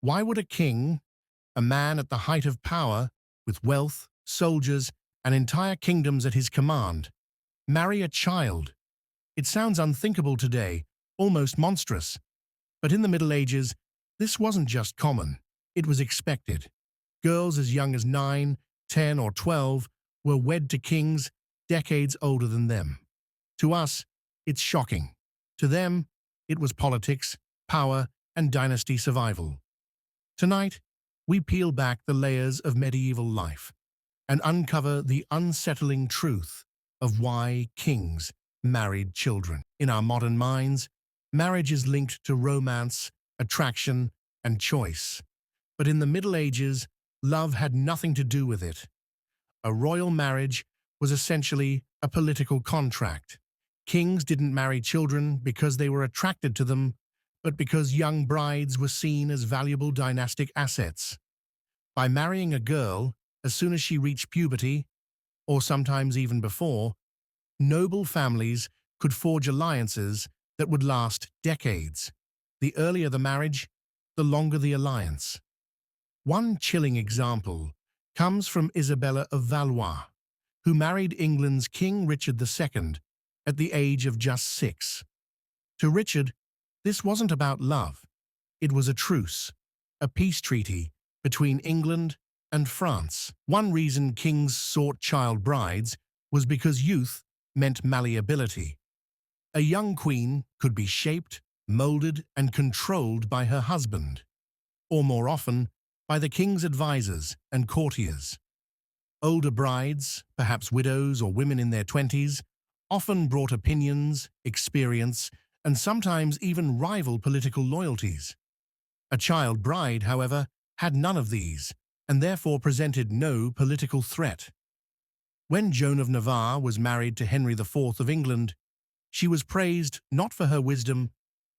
Why would a king, a man at the height of power, with wealth, soldiers, and entire kingdoms at his command, marry a child? It sounds unthinkable today, almost monstrous. But in the Middle Ages, this wasn't just common. It was expected. Girls as young as 9, 10, or 12 were wed to kings decades older than them. To us, it's shocking. To them, it was politics, power, and dynasty survival. Tonight, we peel back the layers of medieval life and uncover the unsettling truth of why kings married children. In our modern minds, marriage is linked to romance, attraction, and choice. But in the Middle Ages, love had nothing to do with it. A royal marriage was essentially a political contract. Kings didn't marry children because they were attracted to them, but because young brides were seen as valuable dynastic assets. By marrying a girl as soon as she reached puberty, or sometimes even before, noble families could forge alliances that would last decades. The earlier the marriage, the longer the alliance. One chilling example comes from Isabella of Valois, who married England's King Richard II at the age of just 6. To Richard, this wasn't about love. It was a truce, a peace treaty between England and France. One reason kings sought child brides was because youth meant malleability. A young queen could be shaped, molded, and controlled by her husband, or more often, by the king's advisors and courtiers. Older brides, perhaps widows or women in their 20s, often brought opinions, experience, and sometimes even rival political loyalties. A child bride, however, had none of these, and therefore presented no political threat. When Joan of Navarre was married to Henry IV of England, she was praised not for her wisdom,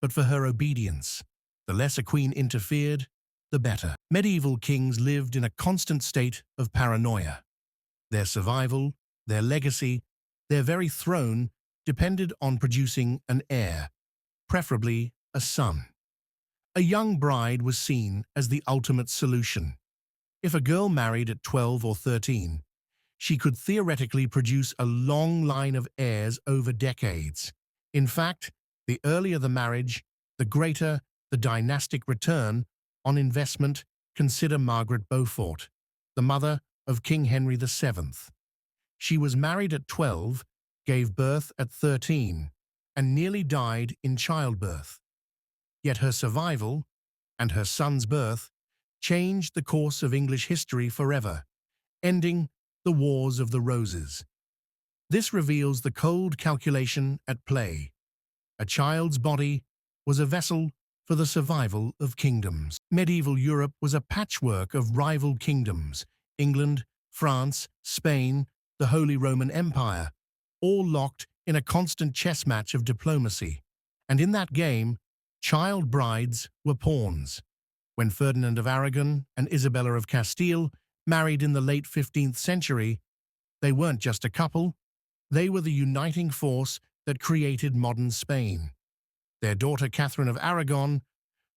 but for her obedience. The less a queen interfered, the better. Medieval kings lived in a constant state of paranoia. Their survival, their legacy, their very throne depended on producing an heir, preferably a son. A young bride was seen as the ultimate solution. If a girl married at 12 or 13, she could theoretically produce a long line of heirs over decades. In fact, the earlier the marriage, the greater the dynastic return on investment. Consider Margaret Beaufort, the mother of King Henry VII. She was married at 12, gave birth at 13, and nearly died in childbirth. Yet her survival, and her son's birth, changed the course of English history forever, ending the Wars of the Roses. This reveals the cold calculation at play. A child's body was a vessel for the survival of kingdoms. Medieval Europe was a patchwork of rival kingdoms: England, France, Spain, the Holy Roman Empire, all locked in a constant chess match of diplomacy. And in that game, child brides were pawns. When Ferdinand of Aragon and Isabella of Castile married in the late 15th century, they weren't just a couple, they were the uniting force that created modern Spain. Their daughter Catherine of Aragon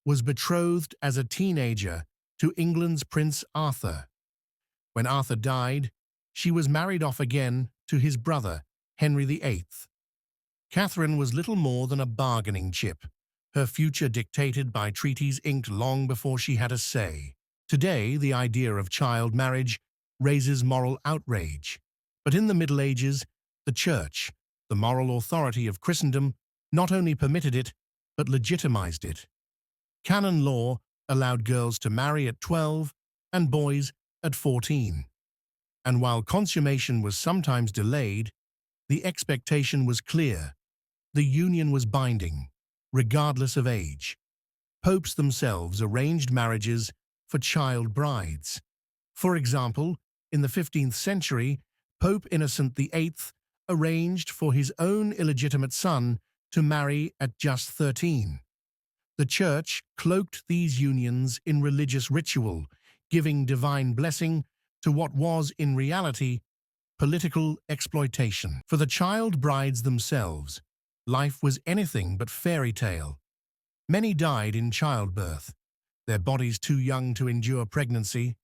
was betrothed as a teenager to England's Prince Arthur. When Arthur died, she was married off again to his brother, Henry VIII. Catherine was little more than a bargaining chip, her future dictated by treaties inked long before she had a say. Today, the idea of child marriage raises moral outrage. But in the Middle Ages, the Church, the moral authority of Christendom, not only permitted it, but legitimized it. Canon law allowed girls to marry at 12 and boys at 14. And while consummation was sometimes delayed, the expectation was clear. The union was binding, regardless of age. Popes themselves arranged marriages for child brides. For example, in the 15th century, Pope Innocent VIII arranged for his own illegitimate son to marry at just 13. The Church cloaked these unions in religious ritual, giving divine blessing to what was, in reality, political exploitation. For the child brides themselves, life was anything but fairy tale. Many died in childbirth. their bodies too young to endure pregnancy.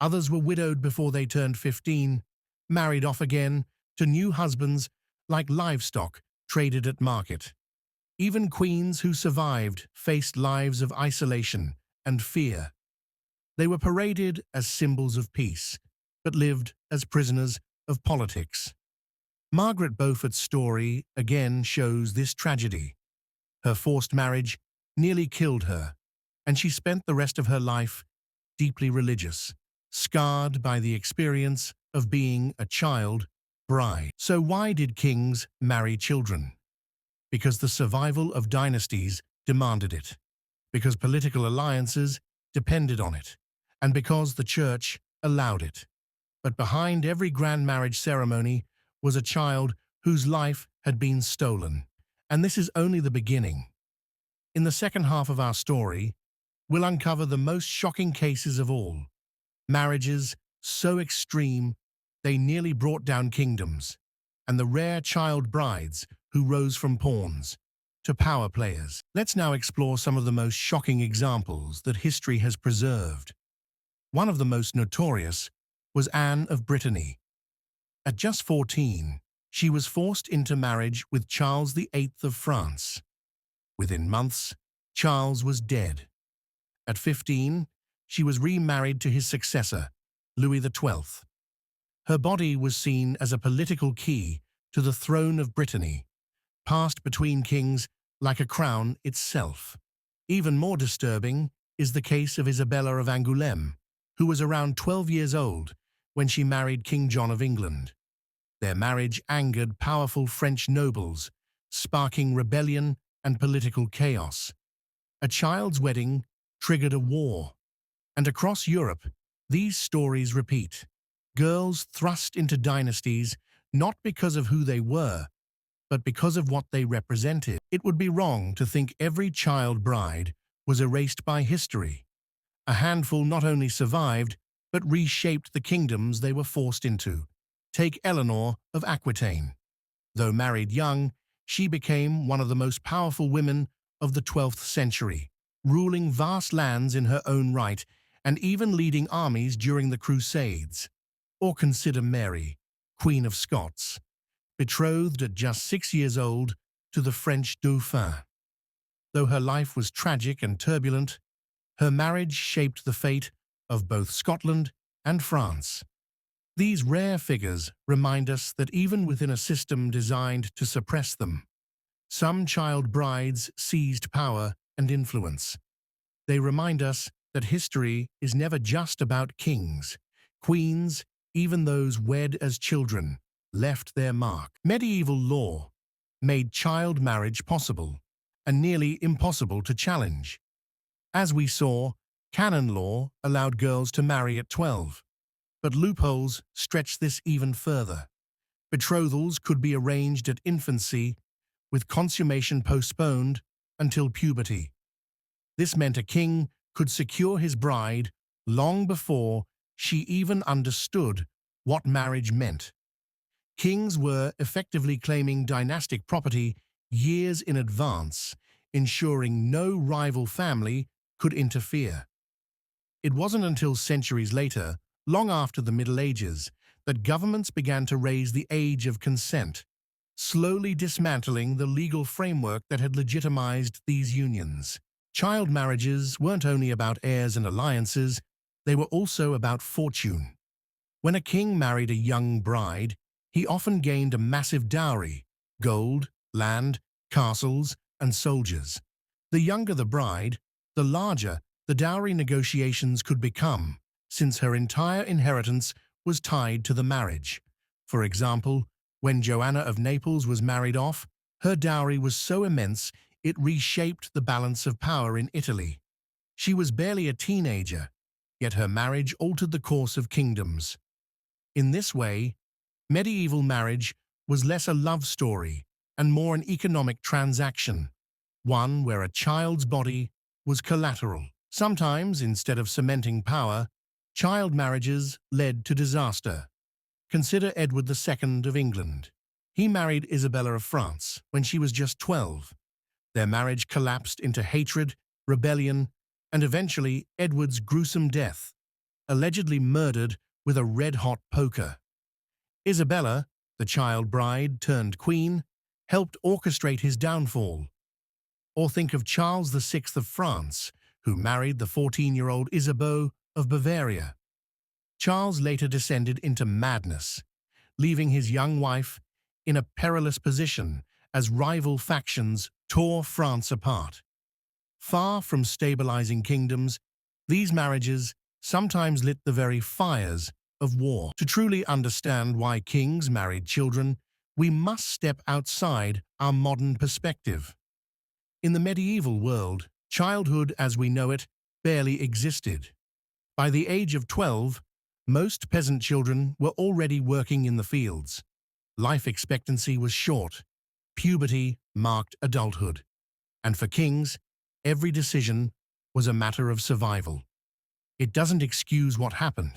Others were widowed before they turned 15, married off again to new husbands like livestock traded at market. Even queens who survived faced lives of isolation and fear. They were paraded as symbols of peace, but lived as prisoners of politics. Margaret Beaufort's story again shows this tragedy. Her forced marriage nearly killed her, and she spent the rest of her life deeply religious, scarred by the experience of being a child bride. So why did kings marry children? Because the survival of dynasties demanded it, because political alliances depended on it, and because the church allowed it. But behind every grand marriage ceremony was a child whose life had been stolen. And this is only the beginning. In the second half of our story, we'll uncover the most shocking cases of all. Marriages so extreme they nearly brought down kingdoms, and the rare child brides who rose from pawns to power players. Let's now explore some of the most shocking examples that history has preserved. One of the most notorious was Anne of Brittany. At just 14, she was forced into marriage with Charles VIII of France. Within months, Charles was dead. At 15, she was remarried to his successor, Louis XII. Her body was seen as a political key to the throne of Brittany, passed between kings like a crown itself. Even more disturbing is the case of Isabella of Angoulême, who was around 12 years old when she married King John of England. Their marriage angered powerful French nobles, sparking rebellion and political chaos. A child's wedding triggered a war, and across Europe, these stories repeat. Girls thrust into dynasties not because of who they were, but because of what they represented. It would be wrong to think every child bride was erased by history. A handful not only survived, but reshaped the kingdoms they were forced into. Take Eleanor of Aquitaine. Though married young, she became one of the most powerful women of the 12th century, ruling vast lands in her own right and even leading armies during the Crusades. Or consider Mary, Queen of Scots, betrothed at just 6 years old to the French Dauphin. Though her life was tragic and turbulent, her marriage shaped the fate of both Scotland and France. These rare figures remind us that even within a system designed to suppress them, some child brides seized power and influence. They remind us that history is never just about kings. Queens, even those wed as children, left their mark. Medieval law made child marriage possible and nearly impossible to challenge. As we saw, canon law allowed girls to marry at 12, but loopholes stretched this even further. Betrothals could be arranged at infancy, with consummation postponed until puberty. This meant a king could secure his bride long before she even understood what marriage meant. Kings were effectively claiming dynastic property years in advance, ensuring no rival family could interfere. It wasn't until centuries later, long after the Middle Ages, that governments began to raise the age of consent, slowly dismantling the legal framework that had legitimized these unions. Child marriages weren't only about heirs and alliances, they were also about fortune. When a king married a young bride, he often gained a massive dowry: gold, land, castles, and soldiers. The younger the bride, the larger the dowry negotiations could become, since her entire inheritance was tied to the marriage. For example, when Joanna of Naples was married off, her dowry was so immense it reshaped the balance of power in Italy. She was barely a teenager, yet her marriage altered the course of kingdoms. In this way, medieval marriage was less a love story and more an economic transaction, one where a child's body was collateral. Sometimes, instead of cementing power, child marriages led to disaster. Consider Edward II of England. He married Isabella of France when she was just 12. Their marriage collapsed into hatred, rebellion, and eventually Edward's gruesome death, allegedly murdered with a red-hot poker. Isabella, the child bride turned queen, helped orchestrate his downfall. Or think of Charles VI of France, who married the 14-year-old Isabeau of Bavaria. Charles later descended into madness, leaving his young wife in a perilous position as rival factions tore France apart. Far from stabilizing kingdoms, these marriages sometimes lit the very fires of war. To truly understand why kings married children, we must step outside our modern perspective. In the medieval world, childhood as we know it barely existed. By the age of 12, most peasant children were already working in the fields. Life expectancy was short. Puberty marked adulthood. And for kings, every decision was a matter of survival. It doesn't excuse what happened,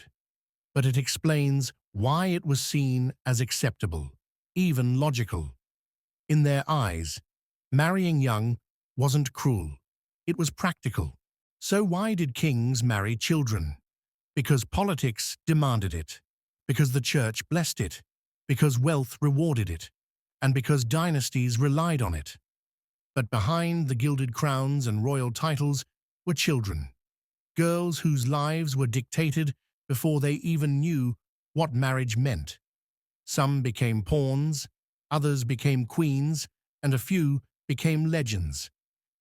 but it explains why it was seen as acceptable, even logical. In their eyes, marrying young wasn't cruel. It was practical. So why did kings marry children? Because politics demanded it, because the church blessed it, because wealth rewarded it, and because dynasties relied on it. But behind the gilded crowns and royal titles were children, girls whose lives were dictated before they even knew what marriage meant. Some became pawns, others became queens, and a few became legends.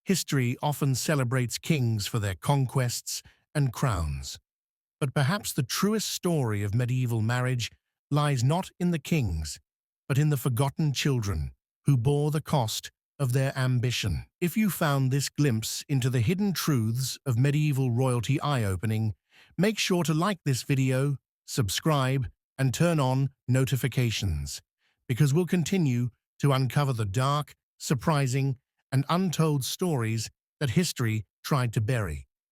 History often celebrates kings for their conquests and crowns. But perhaps the truest story of medieval marriage lies not in the kings, but in the forgotten children who bore the cost of their ambition. If you found this glimpse into the hidden truths of medieval royalty eye-opening, make sure to like this video, subscribe, and turn on notifications, because we'll continue to uncover the dark, surprising, and untold stories that history tried to bury.